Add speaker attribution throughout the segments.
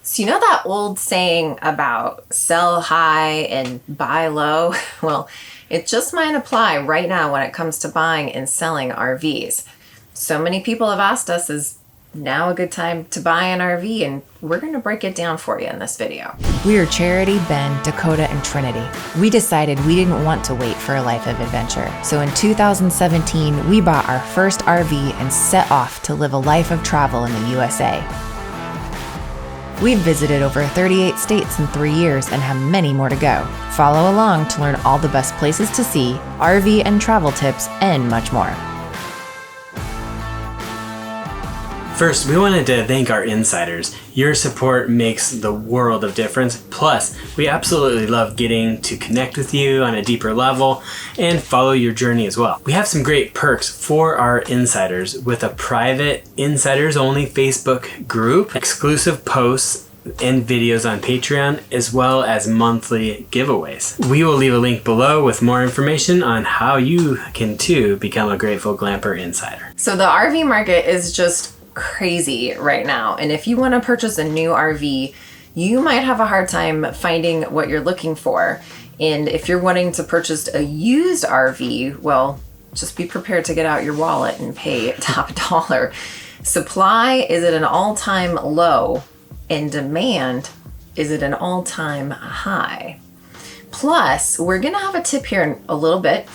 Speaker 1: So you know that old saying about sell high and buy low? Well, it just might apply right now when it comes to buying and selling RVs. So many people have asked us, is now a good time to buy an RV? And we're going to break it down for you in this video.
Speaker 2: We are Charity, Ben, Dakota, and Trinity. We decided we didn't want to wait for a life of adventure. So in 2017, we bought our first RV and set off to live a life of travel in the USA. We've visited over 38 states in 3 years and have many more to go. Follow along to learn all the best places to see, RV and travel tips, and much more.
Speaker 3: First, we wanted to thank our insiders. Your support makes the world of difference. Plus, we absolutely love getting to connect with you on a deeper level and follow your journey as well. We have some great perks for our insiders with a private insiders-only Facebook group, exclusive posts and videos on Patreon, as well as monthly giveaways. We will leave a link below with more information on how you can too become a Grateful Glamper insider.
Speaker 1: So the RV market is just crazy right now, and if you want to purchase a new RV, you might have a hard time finding what you're looking for. And if you're wanting to purchase a used RV, well, just be prepared to get out your wallet and pay top dollar. Supply is at an all-time low, and demand is at an all-time high. Plus, we're gonna have a tip here in a little bit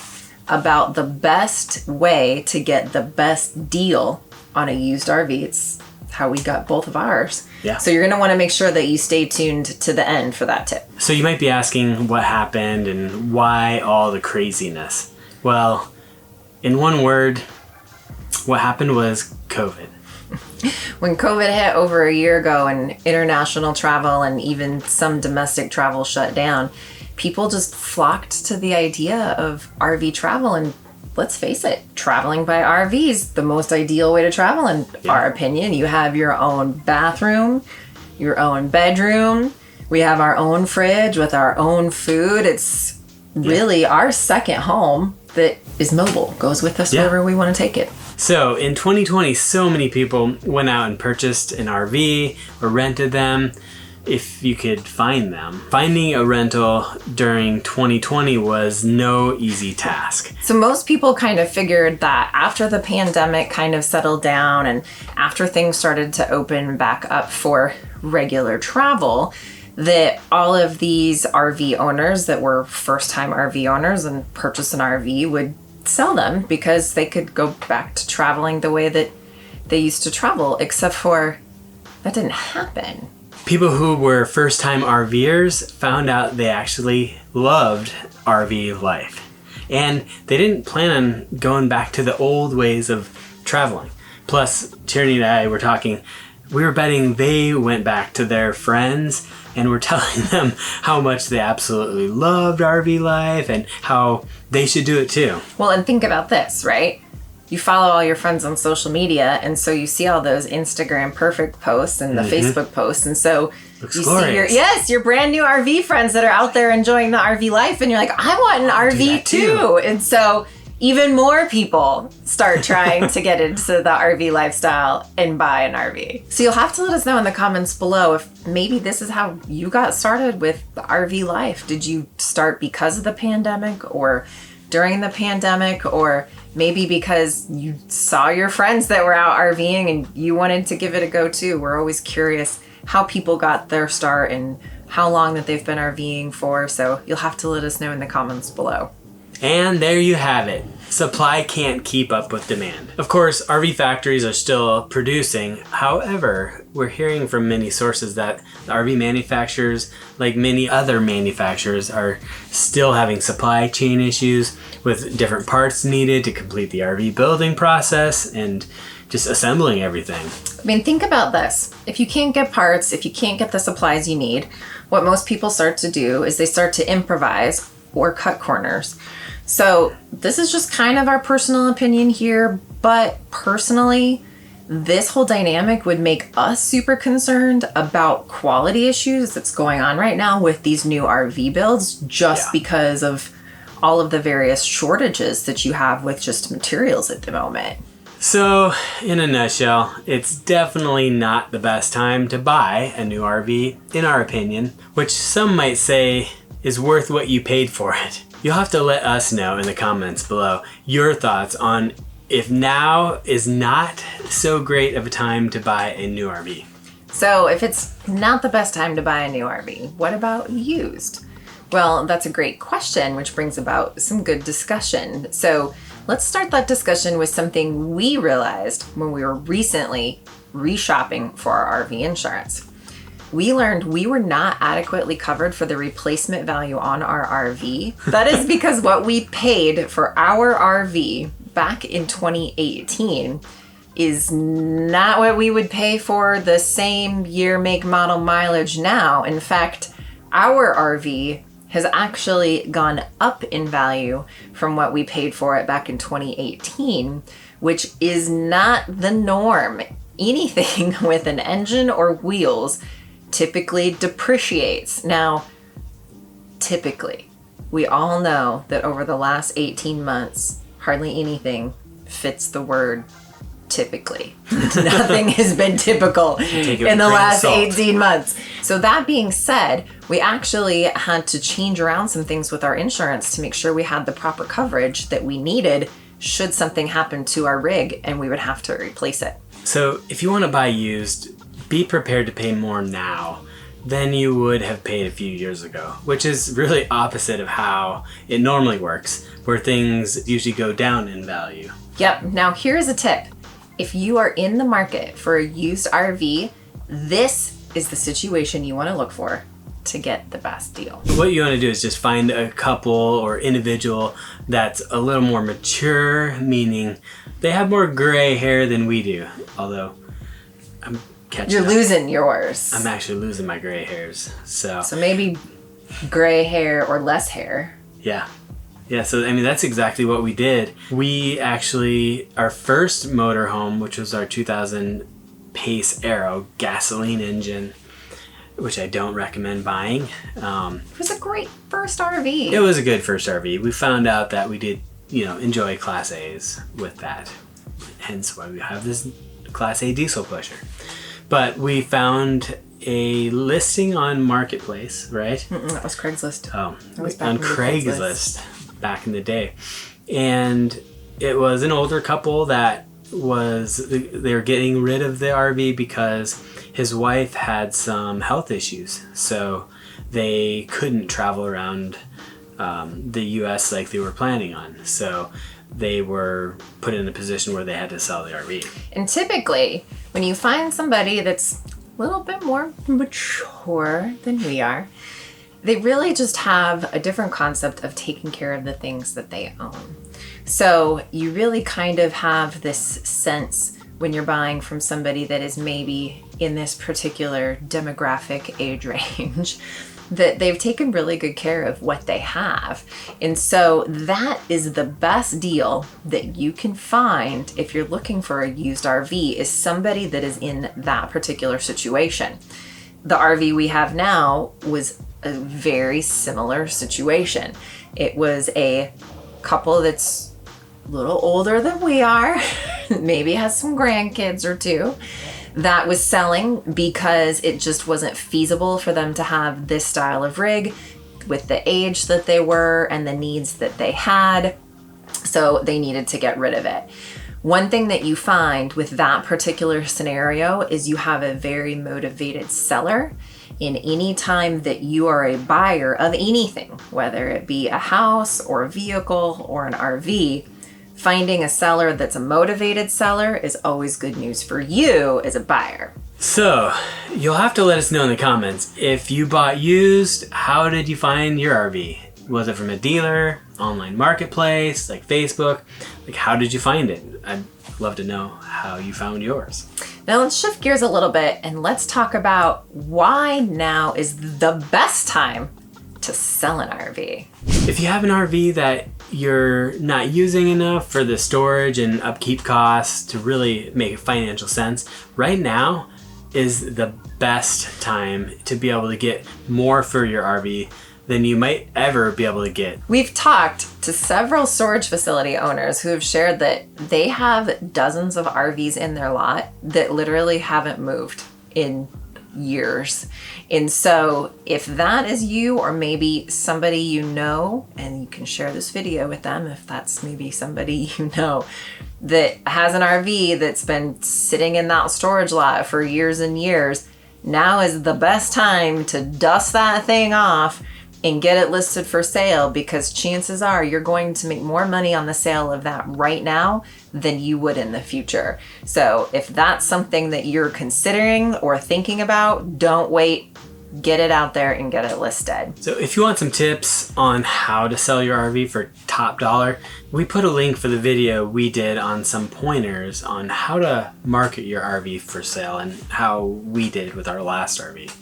Speaker 1: about the best way to get the best deal on a used RV. It's how we got both of ours.
Speaker 3: Yeah.
Speaker 1: So you're going to want to make sure that you stay tuned to the end for that tip.
Speaker 3: So you might be asking what happened and why all the craziness. Well, in one word, what happened was COVID.
Speaker 1: When COVID hit over a year ago and international travel and even some domestic travel shut down, people just flocked to the idea of RV travel. And let's face it, traveling by RV is the most ideal way to travel, in our opinion. You have your own bathroom, your own bedroom. We have our own fridge with our own food. It's really our second home that is mobile, goes with us wherever we want to take it.
Speaker 3: So in 2020, so many people went out and purchased an RV or rented them, if you could find them. Finding a rental during 2020 was no easy task.
Speaker 1: So most people kind of figured that after the pandemic kind of settled down and after things started to open back up for regular travel, that all of these RV owners that were first-time RV owners and purchased an RV would sell them because they could go back to traveling the way that they used to travel, except for that didn't happen.
Speaker 3: People who were first-time RVers found out they actually loved RV life. And they didn't plan on going back to the old ways of traveling. Plus, Tierney and I were talking, we were betting they went back to their friends and were telling them how much they absolutely loved RV life and how they should do it too.
Speaker 1: Well, and think about this, right? You follow all your friends on social media, and so you see all those Instagram perfect posts and the Facebook posts, and so
Speaker 3: Looks glorious.
Speaker 1: See your brand new RV friends that are out there enjoying the RV life, and you're like, I want an RV too. And so even more people start trying to get into the RV lifestyle and buy an RV. So you'll have to let us know in the comments below if maybe this is how you got started with the RV life. Did you start because of the pandemic or during the pandemic, or maybe because you saw your friends that were out RVing and you wanted to give it a go too? We're always curious how people got their start and how long that they've been RVing for. So you'll have to let us know in the comments below.
Speaker 3: And there you have it. Supply can't keep up with demand. Of course, RV factories are still producing. However, we're hearing from many sources that the RV manufacturers, like many other manufacturers, are still having supply chain issues with different parts needed to complete the RV building process and just assembling everything.
Speaker 1: I mean, think about this. If you can't get parts, if you can't get the supplies you need, what most people start to do is they start to improvise or cut corners. So this is just kind of our personal opinion here, but personally, this whole dynamic would make us super concerned about quality issues that's going on right now with these new RV builds, just because of all of the various shortages that you have with just materials at the moment.
Speaker 3: So, in a nutshell, it's definitely not the best time to buy a new RV, in our opinion, which some might say is worth what you paid for it. You'll have to let us know in the comments below your thoughts on if now is not so great of a time to buy a new RV.
Speaker 1: So if it's not the best time to buy a new RV, what about used? Well, that's a great question, which brings about some good discussion. So let's start that discussion with something we realized when we were recently reshopping for our RV insurance. We learned we were not adequately covered for the replacement value on our RV. That is because what we paid for our RV back in 2018 is not what we would pay for the same year, make, model, mileage now. In fact, our RV has actually gone up in value from what we paid for it back in 2018, which is not the norm. Anything with an engine or wheels typically depreciates. Now, typically, we all know that over the last 18 months, hardly anything fits the word typically. Nothing has been typical in the last 18 months. So that being said, we actually had to change around some things with our insurance to make sure we had the proper coverage that we needed should something happen to our rig and we would have to replace it.
Speaker 3: So if you want to buy used, be prepared to pay more now than you would have paid a few years ago, which is really opposite of how it normally works, where things usually go down in value.
Speaker 1: Yep. Now here's a tip. If you are in the market for a used RV, this is the situation you want to look for to get the best deal.
Speaker 3: What you want to do is just find a couple or individual that's a little more mature, meaning they have more gray hair than we do. Although I'm catching
Speaker 1: You're
Speaker 3: up.
Speaker 1: losing yours.
Speaker 3: I'm actually losing my gray hairs. So
Speaker 1: maybe gray hair or less hair.
Speaker 3: Yeah. Yeah, so I mean, that's exactly what we did. We actually, our first motorhome, which was our 2000 Pace Aero gasoline engine, which I don't recommend buying.
Speaker 1: It was a great first RV.
Speaker 3: It was a good first RV. We found out that we did, enjoy Class A's with that. Hence why we have this Class A diesel pusher. But we found a listing on Marketplace, right?
Speaker 1: That was Craigslist.
Speaker 3: Oh,
Speaker 1: That was back
Speaker 3: on
Speaker 1: in the
Speaker 3: Craigslist back in the day. And it was an older couple that they were getting rid of the RV because his wife had some health issues. So they couldn't travel around the US like they were planning on. So they were put in a position where they had to sell the RV.
Speaker 1: And typically, when you find somebody that's a little bit more mature than we are, they really just have a different concept of taking care of the things that they own. So you really kind of have this sense when you're buying from somebody that is maybe in this particular demographic age range that they've taken really good care of what they have. And so that is the best deal that you can find if you're looking for a used RV, is somebody that is in that particular situation. The RV we have now was a very similar situation. It was a couple that's a little older than we are, maybe has some grandkids or two, that was selling because it just wasn't feasible for them to have this style of rig with the age that they were and the needs that they had. So they needed to get rid of it. One thing that you find with that particular scenario is you have a very motivated seller. In any time that you are a buyer of anything, whether it be a house or a vehicle or an RV, finding a seller that's a motivated seller is always good news for you as a buyer.
Speaker 3: So you'll have to let us know in the comments, if you bought used, how did you find your RV? Was it from a dealer, online marketplace, like Facebook? Like, how did you find it? I'd love to know how you found yours.
Speaker 1: Now let's shift gears a little bit and let's talk about why now is the best time to sell an RV.
Speaker 3: If you have an RV that you're not using enough for the storage and upkeep costs to really make financial sense, right now is the best time to be able to get more for your RV than you might ever be able to get.
Speaker 1: We've talked to several storage facility owners who have shared that they have dozens of RVs in their lot that literally haven't moved in years. And so if that is you, or maybe somebody you know, and you can share this video with them if that's maybe somebody you know that has an RV that's been sitting in that storage lot for years and years, now is the best time to dust that thing off and get it listed for sale, because chances are you're going to make more money on the sale of that right now than you would in the future. So if that's something that you're considering or thinking about, don't wait. Get it out there and get it listed.
Speaker 3: So if you want some tips on how to sell your RV for top dollar, we put a link for the video we did on some pointers on how to market your RV for sale and how we did with our last RV.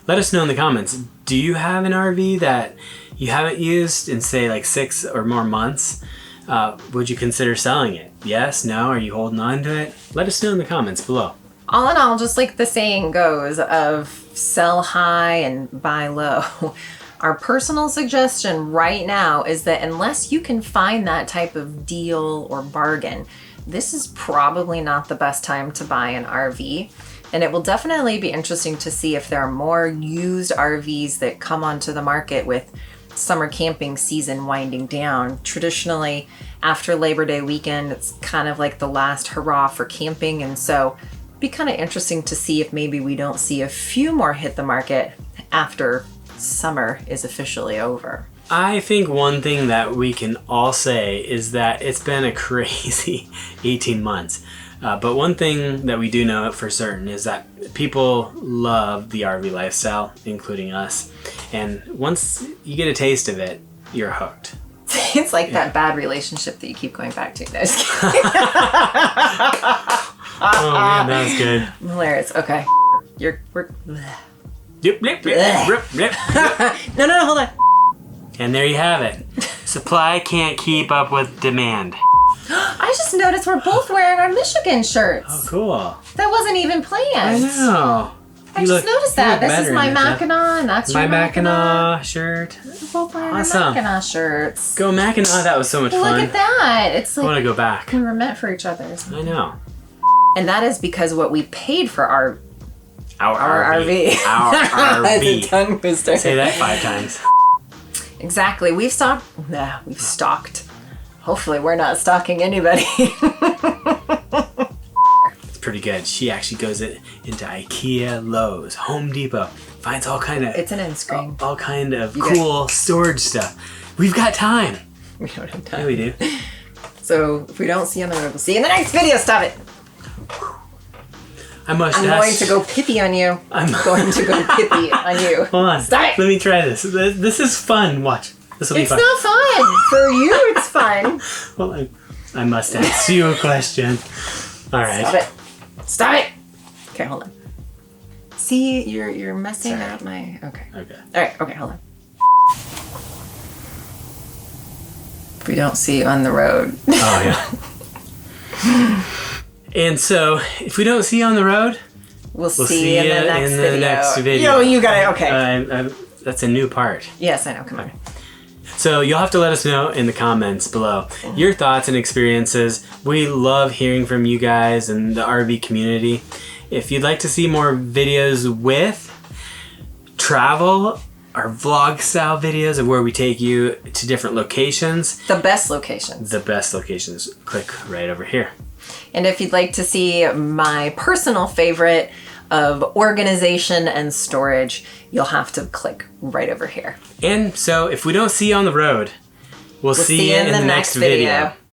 Speaker 3: Let us know in the comments. Do you have an RV that you haven't used in, say, like 6 or more months? Would you consider selling it? Yes? No? Are you holding on to it? Let us know in the comments below.
Speaker 1: All in all, just like the saying goes of sell high and buy low, our personal suggestion right now is that unless you can find that type of deal or bargain, this is probably not the best time to buy an RV. And it will definitely be interesting to see if there are more used RVs that come onto the market with summer camping season winding down. Traditionally, after Labor Day weekend, it's kind of like the last hurrah for camping. And so it'd be kind of interesting to see if maybe we don't see a few more hit the market after summer is officially over.
Speaker 3: I think one thing that we can all say is that it's been a crazy 18 months. But one thing that we do know for certain is that people love the RV lifestyle, including us. And once you get a taste of it, you're hooked.
Speaker 1: It's like that bad relationship that you keep going back to. No, just kidding.
Speaker 3: Oh man, that was good.
Speaker 1: Hilarious. Okay. We're...
Speaker 3: Yep, yep, yep, yep.
Speaker 1: No, hold on.
Speaker 3: And there you have it. Supply can't keep up with demand.
Speaker 1: I just noticed we're both wearing our Michigan shirts.
Speaker 3: Oh, cool.
Speaker 1: That wasn't even planned.
Speaker 3: I know.
Speaker 1: I just noticed that. This is my Mackinac, and that's your
Speaker 3: Mackinac shirt.
Speaker 1: We're both wearing
Speaker 3: Awesome.
Speaker 1: our Mackinac shirts.
Speaker 3: Go Mackinac. That was so much fun.
Speaker 1: Look at that. It's
Speaker 3: I
Speaker 1: like
Speaker 3: want to go back.
Speaker 1: we were meant for each other.
Speaker 3: I know.
Speaker 1: And that is because what we paid for our
Speaker 3: RV.
Speaker 1: RV.
Speaker 3: Our
Speaker 1: That's a
Speaker 3: RV.
Speaker 1: tongue twister.
Speaker 3: Say that 5 times.
Speaker 1: Exactly. We've stocked. Hopefully we're not stalking anybody.
Speaker 3: It's pretty good. She actually goes into IKEA, Lowe's, Home Depot, finds all kind of
Speaker 1: It's an end screen.
Speaker 3: all kind of cool storage stuff. We've got time.
Speaker 1: We don't have time.
Speaker 3: Yeah, we do.
Speaker 1: So if we don't see you on the road, we'll see you in the next video. Stop it.
Speaker 3: I'm
Speaker 1: going to go pippy on you. I'm going to go pippy on you.
Speaker 3: Hold on.
Speaker 1: Stop it.
Speaker 3: Let me try this. This is fun. Watch. This will be
Speaker 1: It's
Speaker 3: fun.
Speaker 1: not fun. For you, it's fun.
Speaker 3: Well, I must ask you a question. All right.
Speaker 1: Stop it. Stop it. Okay, hold on. See, you're messing up my... Okay.
Speaker 3: Okay.
Speaker 1: All right. Okay, hold on. If we don't see you on the road.
Speaker 3: Oh, yeah. And so, if we don't see you on the road,
Speaker 1: We'll see you in the next video.
Speaker 3: Yo,
Speaker 1: you got it. Okay.
Speaker 3: That's a new part.
Speaker 1: Yes, I know. Come on.
Speaker 3: So you'll have to let us know in the comments below your thoughts and experiences. We love hearing from you guys and the RV community. If you'd like to see more videos with travel or vlog style videos of where we take you to different locations.
Speaker 1: The best locations.
Speaker 3: Click right over here.
Speaker 1: And if you'd like to see my personal favorite of organization and storage, you'll have to click right over here.
Speaker 3: And so if we don't see you on the road, we'll see you in the next video.